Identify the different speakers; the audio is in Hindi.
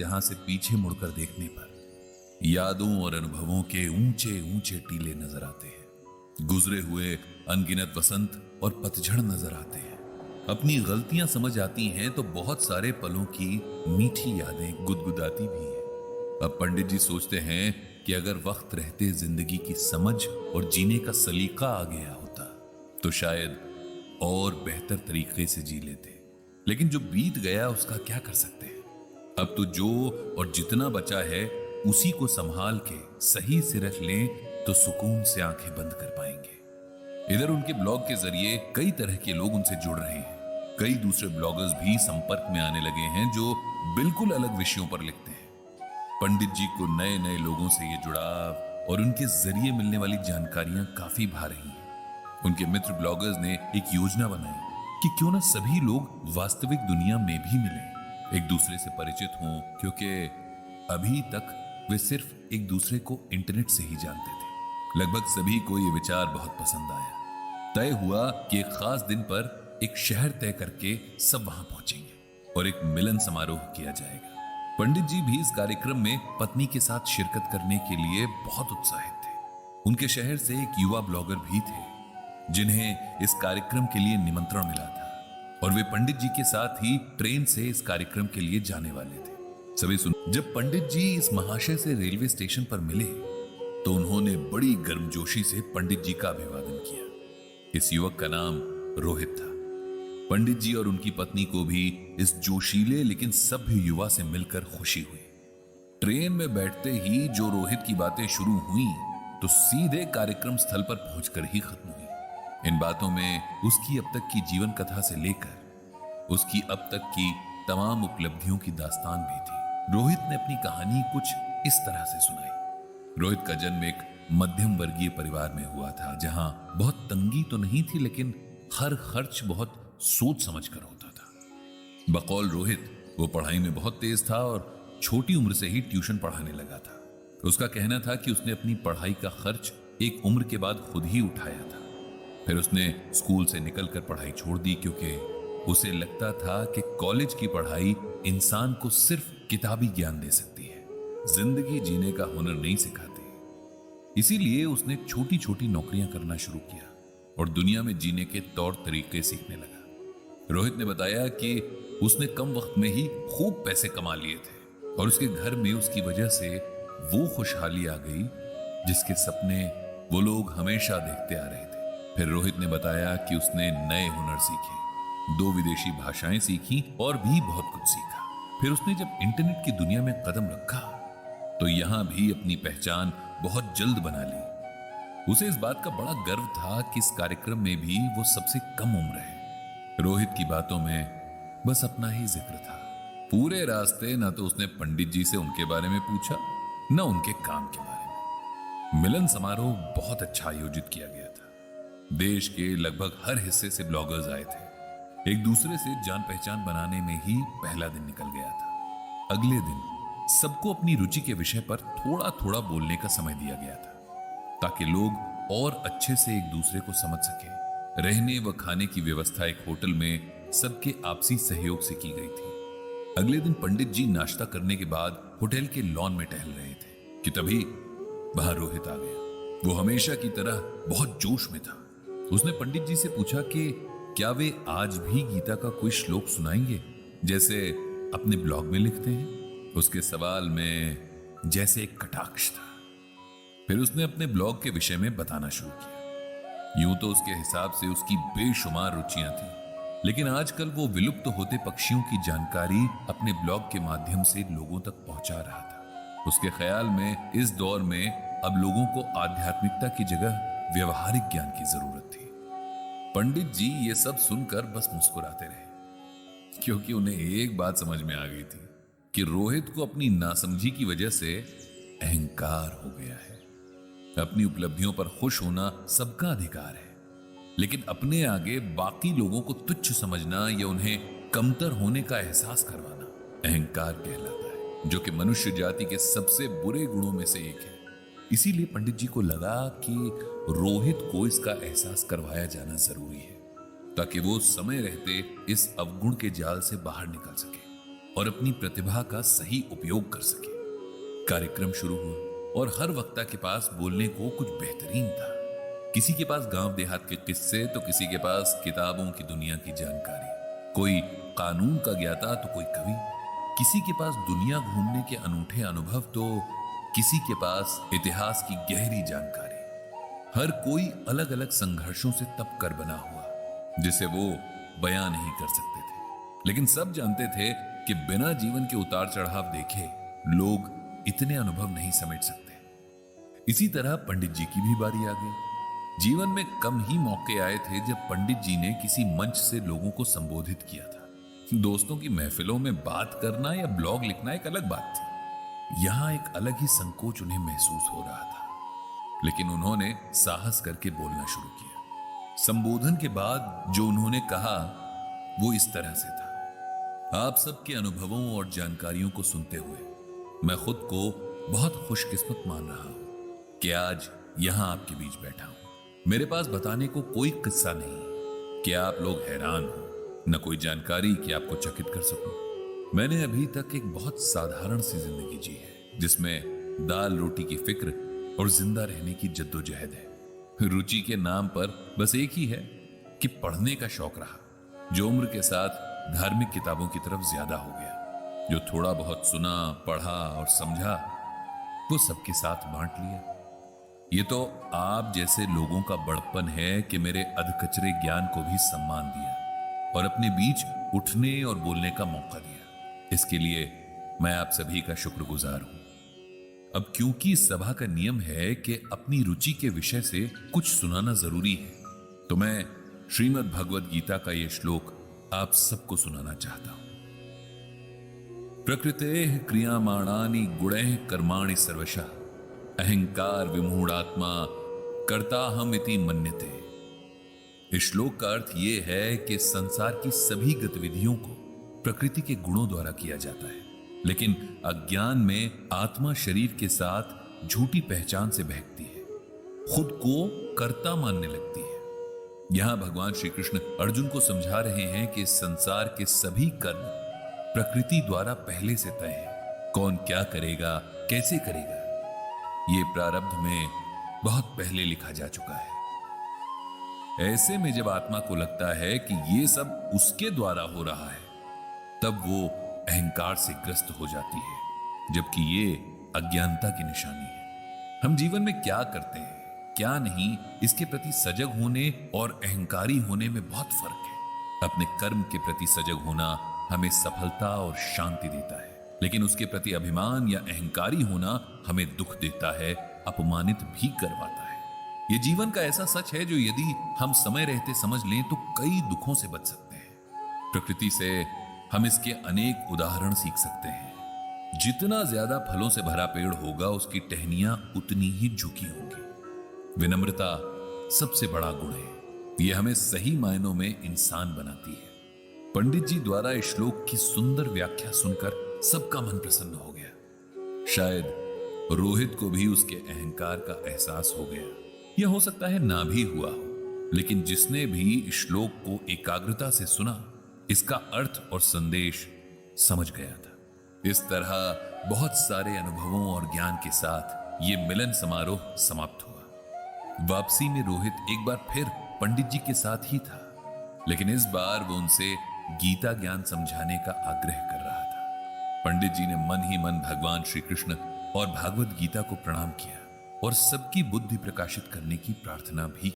Speaker 1: जहां से पीछे मुड़कर देखने पर यादों और अनुभवों के ऊंचे ऊंचे टीले नजर आते हैं। गुजरे हुए अनगिनत वसंत और पतझड़ नजर आते हैं। अपनी गलतियां समझ आती हैं तो बहुत सारे पलों की मीठी यादें गुदगुदाती भी हैं। अब पंडित जी सोचते हैं कि अगर वक्त रहते जिंदगी की समझ और जीने का सलीका आ गया होता तो शायद और बेहतर तरीके से जी लेते। लेकिन जो बीत गया उसका क्या कर सकते हैं। अब तो जो और जितना बचा है उसी को संभाल के सही से रख लें तो सुकून से आंखें बंद कर पाएंगे। इधर उनके ब्लॉग के जरिए कई तरह के लोग उनसे जुड़ रहे हैं। कई दूसरे ब्लॉगर्स भी संपर्क में आने लगे हैं जो बिल्कुल अलग विषयों पर लिखते हैं। पंडित जी को नए नए लोगों से ये जुड़ाव और उनके जरिए मिलने वाली जानकारियां काफी भा रही हैं। उनके मित्र ब्लॉगर्स ने एक योजना बनाई कि क्यों ना सभी लोग वास्तविक दुनिया में भी मिलें, एक दूसरे से परिचित हों, क्योंकि अभी तक वे सिर्फ एक दूसरे को इंटरनेट से ही जानते थे। लगभग सभी को यह विचार बहुत पसंद आया। तय हुआ कि एक खास दिन पर एक शहर तय करके सब वहां पहुंचेंगे और एक मिलन समारोह किया जाएगा। पंडित जी भी इस कार्यक्रम में पत्नी के साथ शिरकत करने के लिए बहुत उत्साहित थे। उनके शहर से एक युवा ब्लॉगर भी थे जिन्हें इस कार्यक्रम के लिए निमंत्रण मिला था और वे पंडित जी के साथ ही ट्रेन से इस कार्यक्रम के लिए जाने वाले थे। सभी सुन, जब पंडित जी इस महाशय से रेलवे स्टेशन पर मिले तो उन्होंने बड़ी गर्मजोशी से पंडित जी का अभिवादन किया। इस युवक का नाम रोहित था। पंडित जी और उनकी पत्नी को भी इस जोशीले लेकिन सभ्य युवा से मिलकर खुशी हुई। ट्रेन में बैठते ही जो रोहित की बातें शुरू हुई तो सीधे कार्यक्रम स्थल पर पहुंचकर ही खत्म हुई। इन बातों में उसकी अब तक की जीवन कथा से लेकर उसकी अब तक की तमाम उपलब्धियों की दास्तान भी थी। रोहित ने अपनी कहानी कुछ इस तरह से सुनाई। रोहित का जन्म एक मध्यम वर्गीय परिवार में हुआ था जहां बहुत तंगी तो नहीं थी लेकिन हर खर्च बहुत सोच समझ कर होता था। बकौल रोहित वो पढ़ाई में बहुत तेज था और छोटी उम्र से ही ट्यूशन पढ़ाने लगा था। उसका कहना था कि उसने अपनी पढ़ाई का खर्च एक उम्र के बाद खुद ही उठाया था। फिर उसने स्कूल से निकलकर पढ़ाई छोड़ दी क्योंकि उसे लगता था कि कॉलेज की पढ़ाई इंसान को सिर्फ किताबी ज्ञान दे सकती है, जिंदगी जीने का हुनर नहीं सिखाती। इसीलिए उसने छोटी छोटी नौकरियां करना शुरू किया और दुनिया में जीने के तौर तरीके सीखने लगा। रोहित ने बताया कि उसने कम वक्त में ही खूब पैसे कमा लिए थे और उसके घर में उसकी वजह से वो खुशहाली आ गई जिसके सपने वो लोग हमेशा देखते आ रहे थे। फिर रोहित ने बताया कि उसने नए हुनर सीखे, 2 विदेशी भाषाएं सीखी और भी बहुत कुछ सीखा। फिर उसने जब इंटरनेट की दुनिया में कदम रखा तो यहां भी अपनी पहचान बहुत जल्द बना ली। उसे इस बात का बड़ा गर्व था कि इस कार्यक्रम में भी वो सबसे कम उम्र है। रोहित की बातों में बस अपना ही जिक्र था। पूरे रास्ते ना तो उसने पंडित जी से उनके बारे में पूछा न उनके काम के बारे में। मिलन समारोह बहुत अच्छा आयोजित किया गया था। देश के लगभग हर हिस्से से ब्लॉगर्स आए थे। एक दूसरे से जान पहचान बनाने में ही पहला दिन निकल गया था। अगले दिन सबको अपनी रुचि के विषय पर थोड़ा थोड़ा बोलने का समय दिया गया था ताकि लोग और अच्छे से एक दूसरे को समझ सके। रहने व खाने की व्यवस्था एक होटल में सबके आपसी सहयोग से की गई थी। अगले दिन पंडित जी नाश्ता करने के बाद होटल के लॉन में टहल रहे थे कि तभी वहां रोहित आ गया। वो हमेशा की तरह बहुत जोश में था। उसने पंडित जी से पूछा कि क्या वे आज भी गीता का कोई श्लोक सुनाएंगे जैसे अपने ब्लॉग में लिखते हैं। उसके सवाल में जैसे एक कटाक्ष था। फिर उसने अपने ब्लॉग के विषय में बताना शुरू किया। यूं तो उसके हिसाब से उसकी बेशुमार रुचियां थी, लेकिन आजकल वो विलुप्त होते पक्षियों की जानकारी अपने ब्लॉग के माध्यम से लोगों तक पहुंचा रहा था। उसके ख्याल में इस दौर में अब लोगों को आध्यात्मिकता की जगह व्यवहारिक ज्ञान की जरूरत थी। पंडित जी ये सब सुनकर बस मुस्कुराते रहे क्योंकि उन्हें एक बात समझ में आ गई थी कि रोहित को अपनी नासमझी की वजह से अहंकार हो गया है। अपनी उपलब्धियों पर खुश होना सबका अधिकार है, लेकिन अपने आगे बाकी लोगों को तुच्छ समझना या उन्हें कमतर होने का एहसास करवाना अहंकार कहलाता है, जो कि मनुष्य जाति के सबसे बुरे गुणों में से एक है। इसीलिए पंडित जी को लगा कि रोहित को इसका एहसास करवाया जाना जरूरी है ताकि वो समय रहते इस अवगुण के जाल से बाहर निकल सके। और अपनी प्रतिभा का सही उपयोग कर सके। कार्यक्रम शुरू हुआ और हर वक्ता के पास बोलने को कुछ बेहतरीन था। किसी के पास गांव देहात के किस्से तो किसी के पास किताबों की दुनिया की जानकारी, कोई कानून का ज्ञाता तो कोई कवि, किसी के पास दुनिया घूमने के अनूठे अनुभव तो किसी के पास इतिहास की गहरी जानकारी। हर कोई अलग अलग संघर्षों से तप कर बना हुआ जिसे वो बयां नहीं कर सकते थे, लेकिन सब जानते थे कि बिना जीवन के उतार चढ़ाव देखे लोग इतने अनुभव नहीं समेट सकते। इसी तरह पंडित जी की भी बारी आ गई। जीवन में कम ही मौके आए थे जब पंडित जी ने किसी मंच से लोगों को संबोधित किया था। दोस्तों की महफिलों में बात करना या ब्लॉग लिखना एक अलग बात थी। यहां एक अलग ही संकोच उन्हें महसूस हो रहा था, लेकिन उन्होंने साहस करके बोलना शुरू किया। संबोधन के बाद जो उन्होंने कहा वो इस तरह से था। आप सबके अनुभवों और जानकारियों को सुनते हुए मैं खुद को बहुत खुशकिस्मत मान रहा हूं कि आज यहां आपके बीच बैठा हूं। मेरे पास बताने को कोई किस्सा नहीं कि आप लोग हैरान हो, न कोई जानकारी कि आपको चकित कर सकूं। मैंने अभी तक एक बहुत साधारण सी जिंदगी जी है, जिसमें दाल रोटी की फिक्र और जिंदा रहने की जद्दोजहद है। रुचि के नाम पर बस एक ही है कि पढ़ने का शौक रहा, जो उम्र के साथ धार्मिक किताबों की तरफ ज्यादा हो गया। जो थोड़ा बहुत सुना, पढ़ा और समझा वो सबके साथ बांट लिया। ये तो आप जैसे लोगों का बड़प्पन है कि मेरे अधकचरे ज्ञान को भी सम्मान दिया और अपने बीच उठने और बोलने का मौका दिया। इसके लिए मैं आप सभी का शुक्रगुजार हूं। अब क्योंकि इस सभा का नियम है कि अपनी रुचि के विषय से कुछ सुनाना जरूरी है, तो मैं श्रीमद् भगवद गीता का यह श्लोक आप सबको सुनाना चाहता हूं। प्रकृतेः क्रियमाणानि गुणैः कर्माणि सर्वशः अहंकार विमूढ़ात्मा कर्ताहम् इति मन्यते। इस श्लोक का अर्थ यह है कि संसार की सभी गतिविधियों को प्रकृति के गुणों द्वारा किया जाता है, लेकिन अज्ञान में आत्मा शरीर के साथ झूठी पहचान से बहकती है, खुद को कर्ता मानने लगती है। यहां भगवान श्री कृष्ण अर्जुन को समझा रहे हैं कि संसार के सभी कर्म प्रकृति द्वारा पहले से तय है। कौन क्या करेगा, कैसे करेगा, ये प्रारब्ध में बहुत पहले लिखा जा चुका है। ऐसे में जब आत्मा को लगता है कि ये सब उसके द्वारा हो रहा है, तब वो अहंकार से ग्रस्त हो जाती है, जबकि ये अज्ञानता की निशानी है। हम जीवन में क्या करते हैं, क्या नहीं, इसके प्रति सजग होने और अहंकारी होने में बहुत फर्क है। अपने कर्म के प्रति सजग होना हमें सफलता और शांति देता है, लेकिन उसके प्रति अभिमान या अहंकारी होना हमें दुख देता है, अपमानित भी करवाता है। यह जीवन का ऐसा सच है जो यदि हम समय रहते समझ लें तो कई दुखों से बच सकते हैं। प्रकृति से हम इसके अनेक उदाहरण सीख सकते हैं। जितना ज्यादा फलों से भरा पेड़ होगा, उसकी टहनियां उतनी ही झुकी होंगी। विनम्रता सबसे बड़ा गुण है, यह हमें सही मायनों में इंसान बनाती है। पंडित जी द्वारा इस श्लोक की सुंदर व्याख्या सुनकर सबका मन प्रसन्न हो गया। शायद रोहित को भी उसके अहंकार का एहसास हो गया। यह हो सकता है ना भी हुआ हो, लेकिन जिसने भी इस श्लोक को एकाग्रता से सुना, इसका अर्थ और संदेश समझ गया था। इस तरह बहुत सारे अनुभवों और ज्ञान के साथ यह मिलन समारोह समाप्त हुआ। वापसी में रोहित एक बार फिर पंडित जी के साथ ही था, लेकिन इस बार वो उनसे गीता ज्ञान समझाने का आग्रह कर रहा था। पंडित जी ने मन ही मन भगवान श्री कृष्ण और भागवत गीता को प्रणाम किया और सबकी बुद्धि प्रकाशित करने की प्रार्थना भी